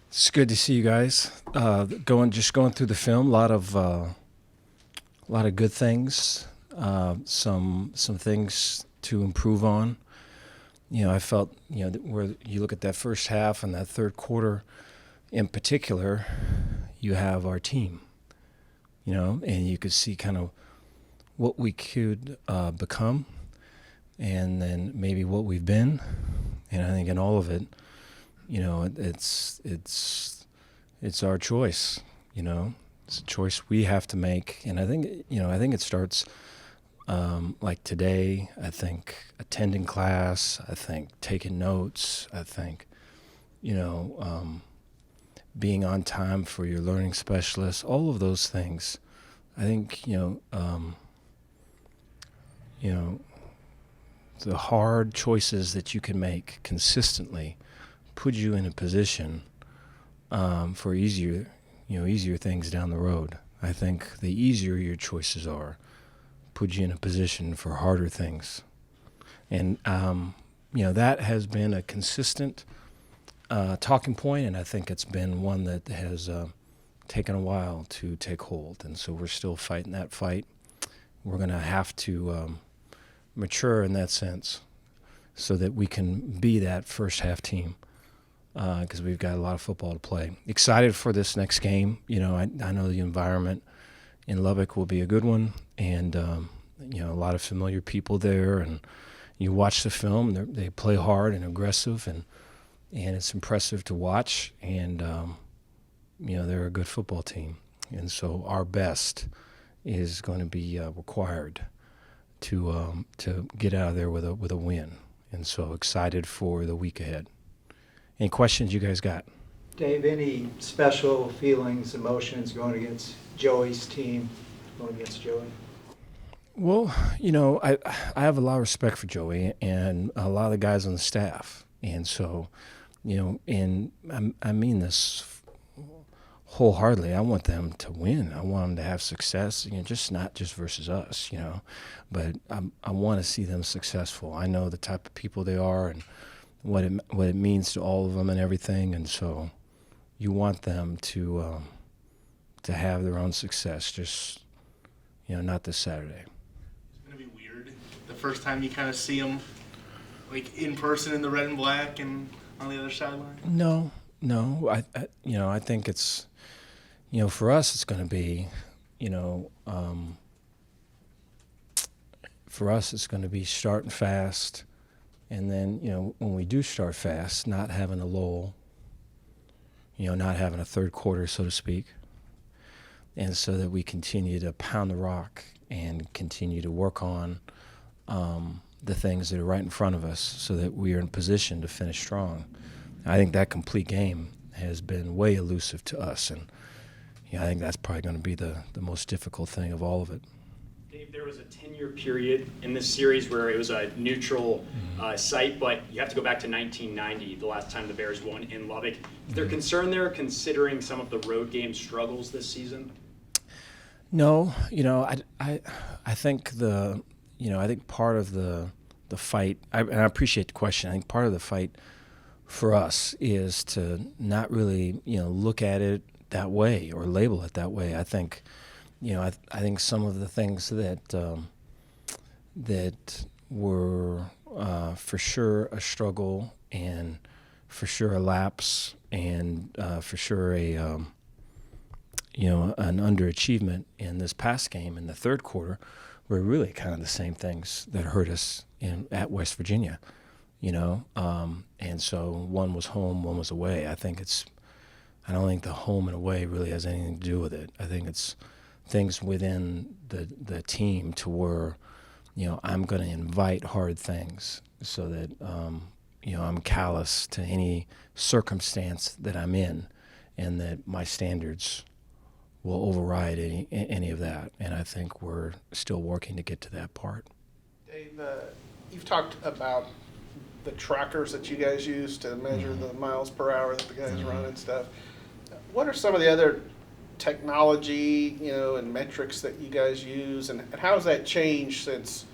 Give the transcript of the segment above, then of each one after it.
It's good to see you guys. Going through the film. A lot of good things. Some things to improve on. I felt that where you look at that first half and that third quarter, in particular, you have our team. And you could see kind of what we could become, and then maybe what we've been. And I think in all of it, it's our choice. It's a choice we have to make, and I think it starts like today. I think attending class. I think taking notes. I think you know being on time for your learning specialist. All of those things. I think you know the hard choices that you can make consistently put you in a position for easier things down the road. I think the easier your choices are, put you in a position for harder things. And, that has been a consistent talking point, and I think it's been one that has taken a while to take hold. And so we're still fighting that fight. We're going to have to mature in that sense so that we can be that first half team because we've got a lot of football to play. Excited for this next game. I know the environment in Lubbock will be a good one, and a lot of familiar people there. And you watch the film; they play hard and aggressive, and it's impressive to watch. And they're a good football team, and so our best is going to be required to get out of there with a win. And so excited for the week ahead. Any questions you guys got? Dave, any special feelings, emotions going against Joey's team, going against Joey? Well, I have a lot of respect for Joey and a lot of the guys on the staff. And so, and I mean this wholeheartedly. I want them to win. I want them to have success, just not just versus us, but I want to see them successful. I know the type of people they are and what it means to all of them and everything. And so you want them to have their own success, just, not this Saturday. It's going to be weird the first time you kind of see them like in person in the red and black and on the other sideline. No. I think it's, for us, it's going to be, for us, it's going to be starting fast. And then, when we do start fast, not having a lull, not having a third quarter, so to speak. And so that we continue to pound the rock and continue to work on the things that are right in front of us so that we are in position to finish strong. I think that complete game has been way elusive to us. And I think that's probably going to be the most difficult thing of all of it. Dave, there was a 10-year period in this series where it was a neutral site, but you have to go back to 1990, the last time the Bears won in Lubbock. Is there concern there considering some of the road game struggles this season? No, I think I think part of the fight, and I appreciate the question. I think part of the fight for us is to not really, look at it that way or label it that way. I think, I think some of the things that were for sure a struggle and for sure a lapse and for sure an underachievement in this past game in the third quarter were really kind of the same things that hurt us at West Virginia, and so one was home, one was away. I don't think the home and away really has anything to do with it. I think it's things within the team to where, I'm going to invite hard things so that, I'm callous to any circumstance that I'm in and that my standards will override any of that. And I think we're still working to get to that part. Dave, you've talked about the trackers that you guys use to measure the miles per hour that the guys run and stuff. What are some of the other technology, and metrics that you guys use, and how has that changed since,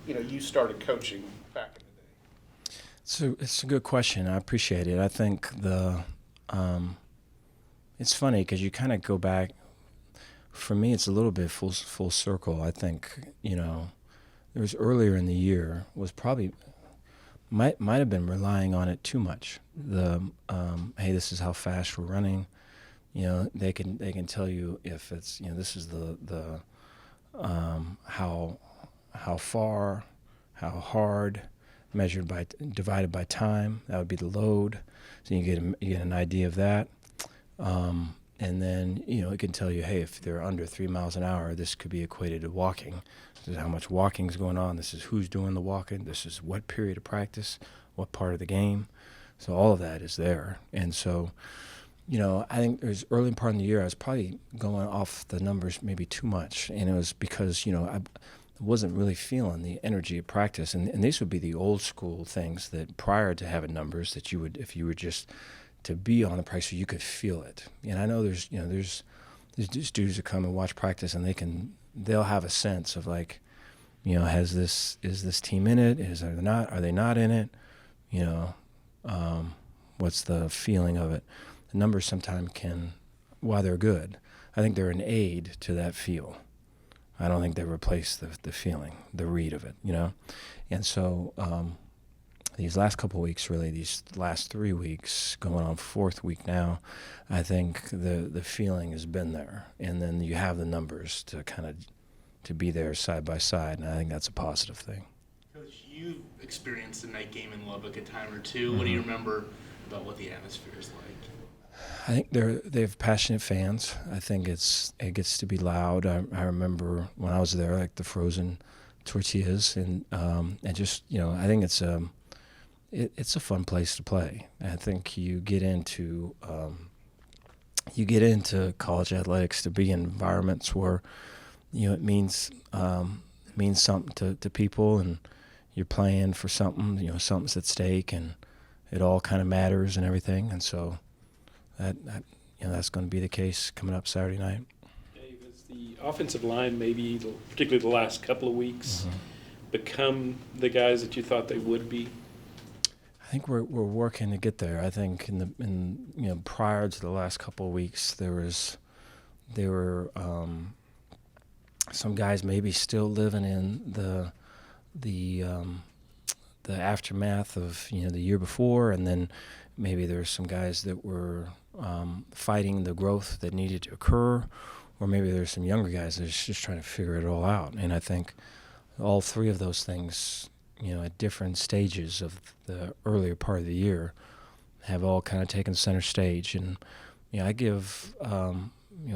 you started coaching back in the day? So it's a good question. I appreciate it. I think it's funny because you kind of go back. For me, it's a little bit full circle. I think, there was earlier in the year was probably might have been relying on it too much. Hey, this is how fast we're running. They can tell you if it's this is the how far, how hard, measured by divided by time. That would be the load. So you get an idea of that. And then, it can tell you, hey, if they're under 3 miles an hour, this could be equated to walking. This is how much walking is going on. This is who's doing the walking. This is what period of practice, what part of the game. So all of that is there. And so, I think there's early part in the year, I was probably going off the numbers maybe too much. And it was because, I wasn't really feeling the energy of practice. And these would be the old school things that prior to having numbers that you would, if you were just to be on the practice, you could feel it. And I know there's just dudes that come and watch practice, and they'll have a sense of like, is this team in it? Are they not in it? What's the feeling of it? The numbers sometimes can, while they're good, I think they're an aid to that feel. I don't think they replace the feeling, the read of it, And so these last couple of weeks, really, these last 3 weeks, going on 4th week now, I think the feeling has been there. And then you have the numbers to kind of to be there side by side, and I think that's a positive thing. Coach, you've experienced a night game in Lubbock a time or two. What do you remember about what the atmosphere is like? I think they have passionate fans. I think it gets to be loud. I remember when I was there, like the frozen tortillas, and just I think it's a fun place to play. I think you get into college athletics to be in environments where it means something to people, and you're playing for something. Something's at stake, and it all kind of matters and everything. And so that's going to be the case coming up Saturday night. Dave, has the offensive line, maybe particularly the last couple of weeks, become the guys that you thought they would be? I think we're working to get there. I think prior to the last couple of weeks, there were some guys maybe still living in the aftermath of the year before, and then maybe there's some guys that were fighting the growth that needed to occur, or maybe there's some younger guys that are just trying to figure it all out. And I think all three of those things, at different stages of the earlier part of the year, have all kind of taken center stage. And I give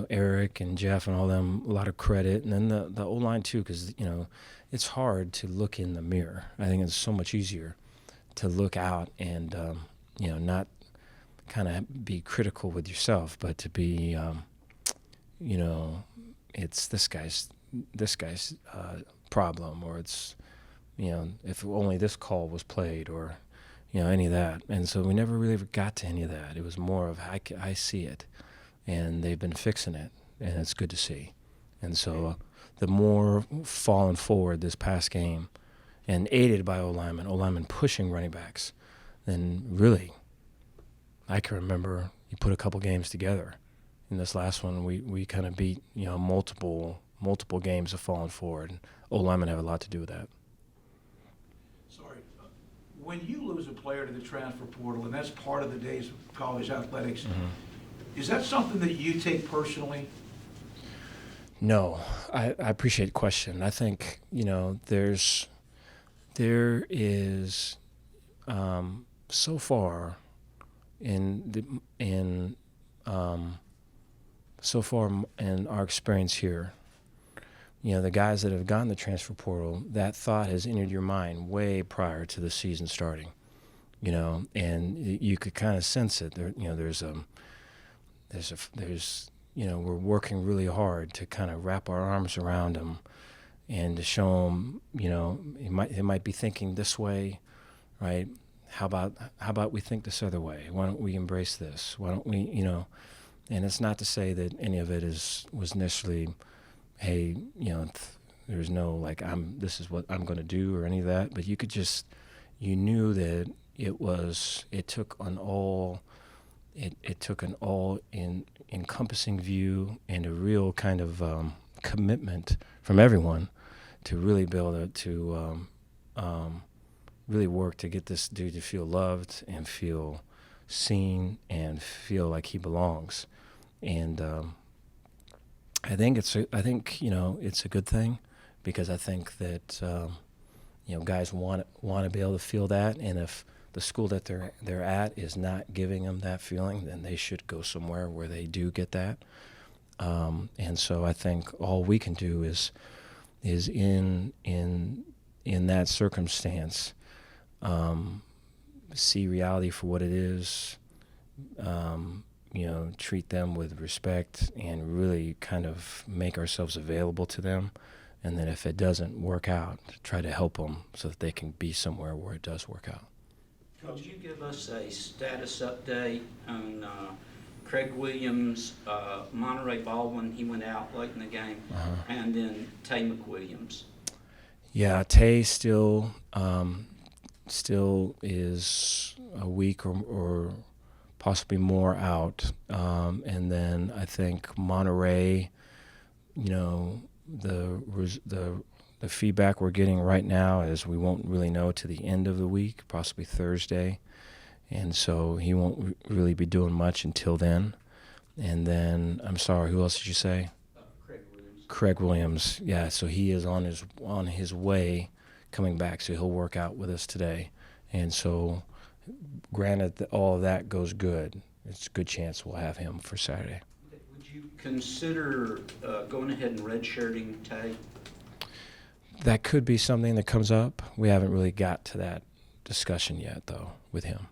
Eric and Jeff and all them a lot of credit, and then the O-line too, because it's hard to look in the mirror. I think it's so much easier to look out and not kind of be critical with yourself, but to be it's this guy's problem, or it's if only this call was played, or any of that. And so we never really got to any of that. It was more of I see it, and they've been fixing it, and it's good to see. And so the more falling forward this past game, and aided by O-linemen pushing running backs, then really I can remember you put a couple games together. In this last one, we kind of beat multiple games of falling forward, and O-linemen have a lot to do with that. Sorry. When you lose a player to the transfer portal, and that's part of the days of college athletics, is that something that you take personally? No, I appreciate the question. I think there is so far so far in our experience here, the guys that have gotten the transfer portal, that thought has entered your mind way prior to the season starting, and you could kind of sense it. We're working really hard to kind of wrap our arms around them and to show them, it might be thinking this way, right? How about we think this other way? Why don't we embrace this? Why don't we, and it's not to say that any of it was necessarily, hey, there's no this is what I'm going to do or any of that, but you could just, you knew that it took an all it took an encompassing view and a real kind of commitment from everyone to really be able to really work to get this dude to feel loved and feel seen and feel like he belongs. And I think it's a good thing, because I think that guys want to be able to feel that, and if the school that they're at is not giving them that feeling, then they should go somewhere where they do get that. And so I think all we can do is in that circumstance, see reality for what it is, treat them with respect, and really kind of make ourselves available to them. And then if it doesn't work out, try to help them so that they can be somewhere where it does work out. Could you give us a status update on Craig Williams, Monterey Baldwin? He went out late in the game, and then Tay McWilliams. Yeah, Tay still is a week or possibly more out, and then I think Monterey, the feedback we're getting right now is we won't really know to the end of the week, possibly Thursday, and so he won't really be doing much until then. And then, I'm sorry, who else did you say? Craig Williams. Craig Williams, yeah. So he is on his way coming back, so he'll work out with us today. And so, granted that all of that goes good, it's a good chance we'll have him for Saturday. Would you consider going ahead and redshirting Tay? That could be something that comes up. We haven't really got to that discussion yet, though, with him.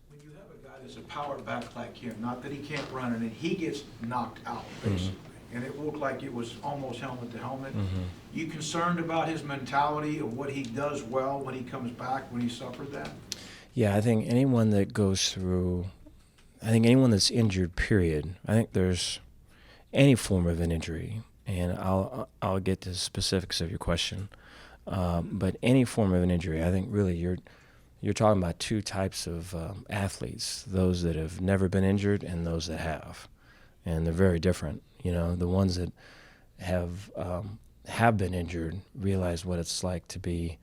When you have a guy that's a power back like him, not that he can't run, and he gets knocked out, basically, and it looked like it was almost helmet to helmet, you concerned about his mentality of what he does well when he comes back, when he suffered that? Yeah, I think anyone that's injured, period, I think there's any form of an injury, and I'll get to the specifics of your question, but any form of an injury, I think really you're talking about two types of athletes: those that have never been injured and those that have, and they're very different. The ones that have been injured realize what it's like to be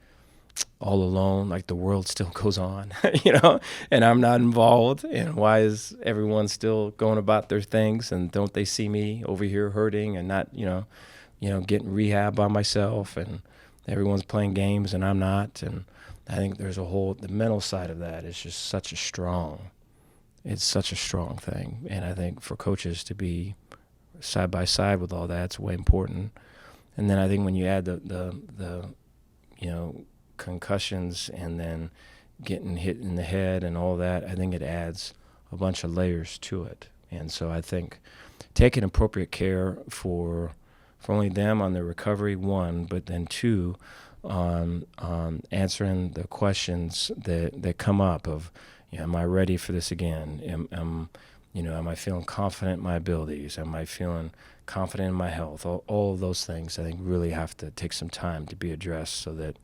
all alone, like the world still goes on, and I'm not involved, and why is everyone still going about their things, and don't they see me over here hurting and not, getting rehab by myself, and everyone's playing games and I'm not. And I think there's the mental side of that is just such a strong thing. And I think for coaches to be side by side with all that, it's way important. And then I think when you add the concussions and then getting hit in the head and all that, I think it adds a bunch of layers to it. And so I think taking appropriate care for only them on their recovery, one, but then two, on answering the questions that come up of, am I ready for this again? Am I feeling confident in my abilities? Am I feeling confident in my health? All of those things I think really have to take some time to be addressed so that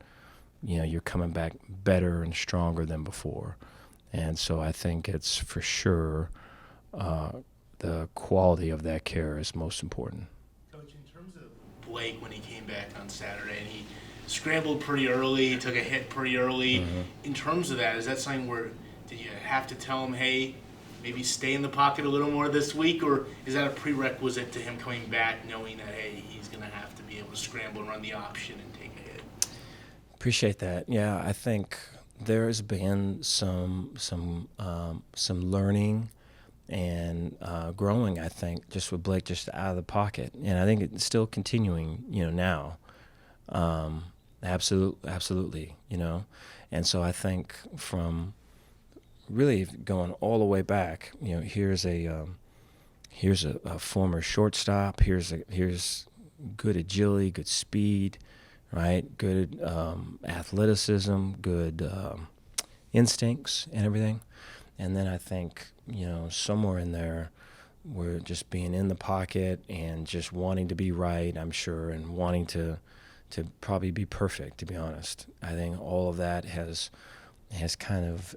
you're coming back better and stronger than before. And so I think it's for sure the quality of that care is most important. Coach, in terms of Blake when he came back on Saturday, and he scrambled pretty early, took a hit pretty early. In terms of that, is that something where did you have to tell him, hey, maybe stay in the pocket a little more this week, or is that a prerequisite to him coming back knowing that, hey, he's going to have to be able to scramble and run the option and take a hit? Appreciate that. Yeah, I think there's been some learning and growing, I think, just with Blake just out of the pocket. And I think it's still continuing, now. Absolutely, And so I think from really going all the way back, here's a former shortstop, here's good agility, good speed, right? Good athleticism, good instincts and everything. And then I think, somewhere in there, we're just being in the pocket and just wanting to be right, I'm sure, and wanting to probably be perfect, to be honest. I think all of that has kind of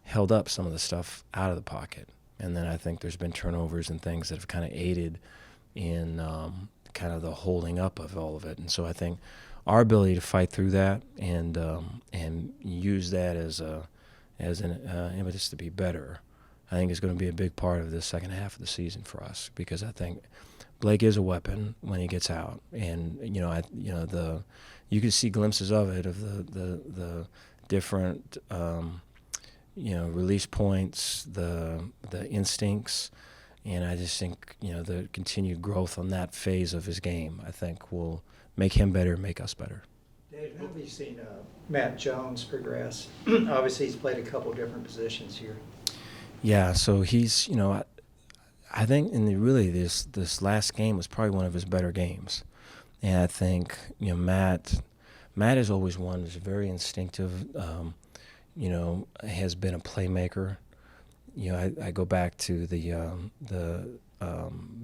held up some of the stuff out of the pocket. And then I think there's been turnovers and things that have kind of aided in kind of the holding up of all of it. And so I think our ability to fight through that and use that as an impetus to be better, I think is going to be a big part of the second half of the season for us, because I think Blake is a weapon when he gets out, and you can see glimpses of it, of the different release points, the instincts, and I just think the continued growth on that phase of his game, I think, will make him better, make us better. Dave, how have you seen Matt Jones progress? Obviously, he's played a couple different positions here. Yeah, so he's, I think this last game was probably one of his better games. And I think, Matt is always one who's very instinctive, has been a playmaker. I go back to the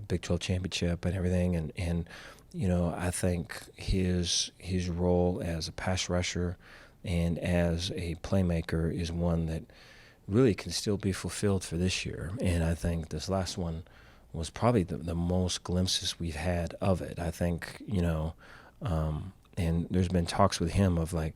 Big 12 championship and everything, and I think his role as a pass rusher and as a playmaker is one that really can still be fulfilled for this year. And I think this last one was probably the most glimpses we've had of it. I think, and there's been talks with him of like,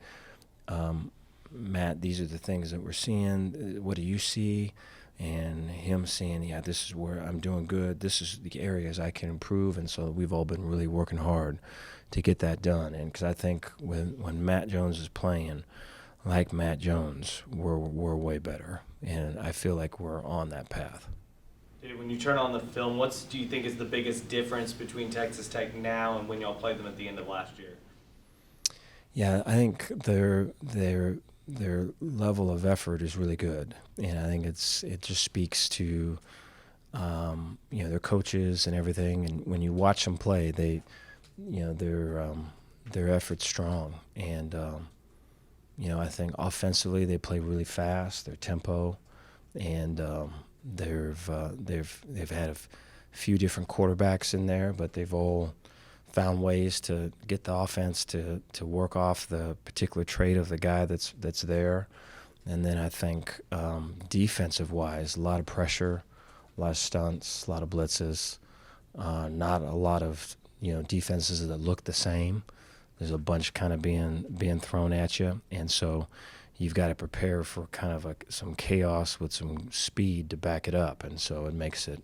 Matt, these are the things that we're seeing. What do you see? And him saying, yeah, this is where I'm doing good. This is the areas I can improve. And so we've all been really working hard to get that done. And because I think when Matt Jones is playing like Matt Jones, we're way better. And I feel like we're on that path. Dude, when you turn on the film, what do you think is the biggest difference between Texas Tech now and when y'all played them at the end of last year? Yeah, I think their level of effort is really good, and I think it just speaks to their coaches and everything. And when you watch them play, their effort's strong, and I think offensively they play really fast. Their tempo, and they've had a few different quarterbacks in there, but they've all found ways to get the offense to work off the particular trait of the guy that's there. And then I think defensive-wise, a lot of pressure, a lot of stunts, a lot of blitzes, not a lot of defenses that look the same. There's a bunch kind of being thrown at you, and so you've got to prepare for kind of some chaos with some speed to back it up, and so it makes it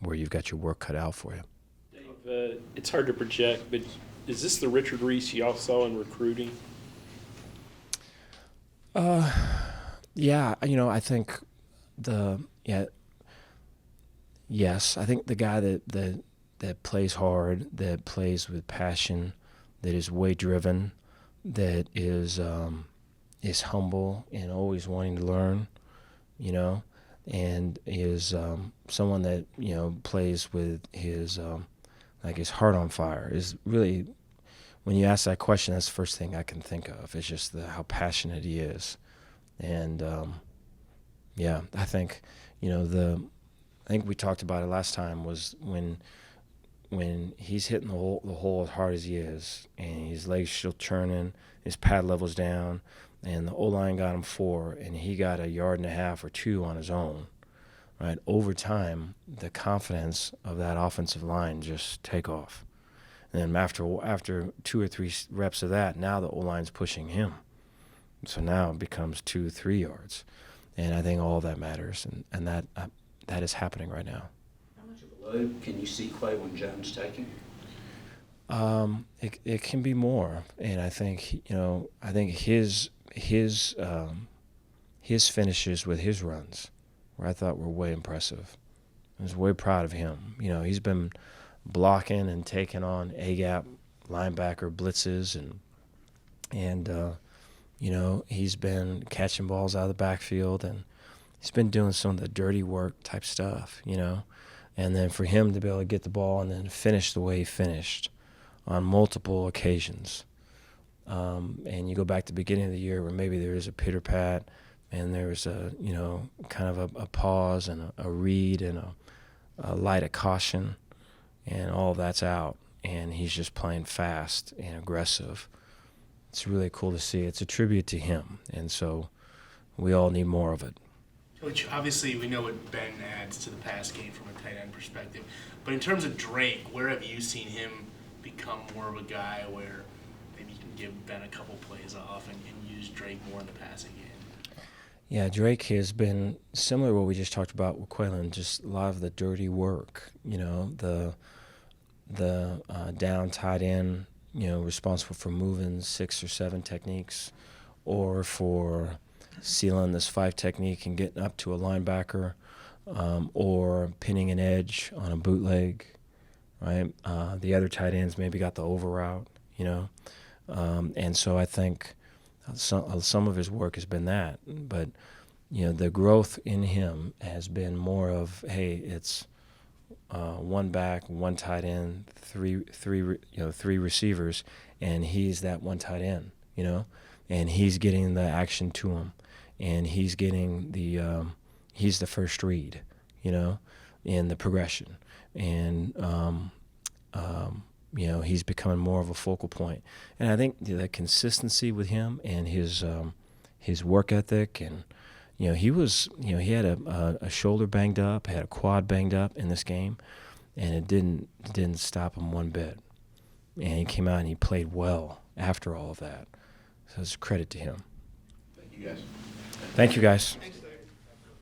where you've got your work cut out for you. Dave, it's hard to project, but is this the Richard Reese y'all saw in recruiting? Yeah, I think yes, I think the guy that plays hard, that plays with passion, that is way driven, that is humble and always wanting to learn, and is someone that plays with his his heart on fire, is really, when you ask that question, that's the first thing I can think of. It's just how passionate he is. And I think I think we talked about it last time, was when he's hitting the hole as hard as he is, and his legs still churning, his pad level's down, and the O-line got him 4, and he got 1.5 yards or 2 on his own, right? Over time, the confidence of that offensive line just take off. And then after 2 or 3 reps of that, now the O-line's pushing him. So now it becomes 2-3 yards. And I think all that matters, and that is happening right now. How much of a load can you see Quaylon Jones taking? It can be more, and I think his finishes with his runs, where I thought were way impressive. I was way proud of him. He's been blocking and taking on A-gap linebacker blitzes, and he's been catching balls out of the backfield, and he's been doing some of the dirty work type stuff, and then for him to be able to get the ball and then finish the way he finished on multiple occasions. And you go back to the beginning of the year where maybe there is a pitter-pat, and there's kind of a pause and a read and a light of caution, and all of that's out, and he's just playing fast and aggressive. it's really cool to see. It's a tribute to him, and so we all need more of it. Which obviously we know what Ben adds to the pass game from a tight end perspective. But in terms of Drake, where have you seen him become more of a guy where maybe you can give Ben a couple plays off and use Drake more in the passing game? Yeah, Drake has been similar to what we just talked about with Quaylen, just a lot of the dirty work, the down tight end, responsible for moving 6 or 7 techniques, or for sealing this 5 technique and getting up to a linebacker, or pinning an edge on a bootleg, right? The other tight ends maybe got the over route, and so I think some of his work has been that, but the growth in him has been more of, hey, it's one back, one tight end, three receivers, and he's that one tight end, and he's getting the action to him, and he's getting he's the first read, in the progression, and he's becoming more of a focal point. And I think the consistency with him and his work ethic, and he had a shoulder banged up, had a quad banged up in this game, and it didn't stop him one bit. And he came out and he played well after all of that. So it's a credit to him. Thank you, guys. Thank you, guys.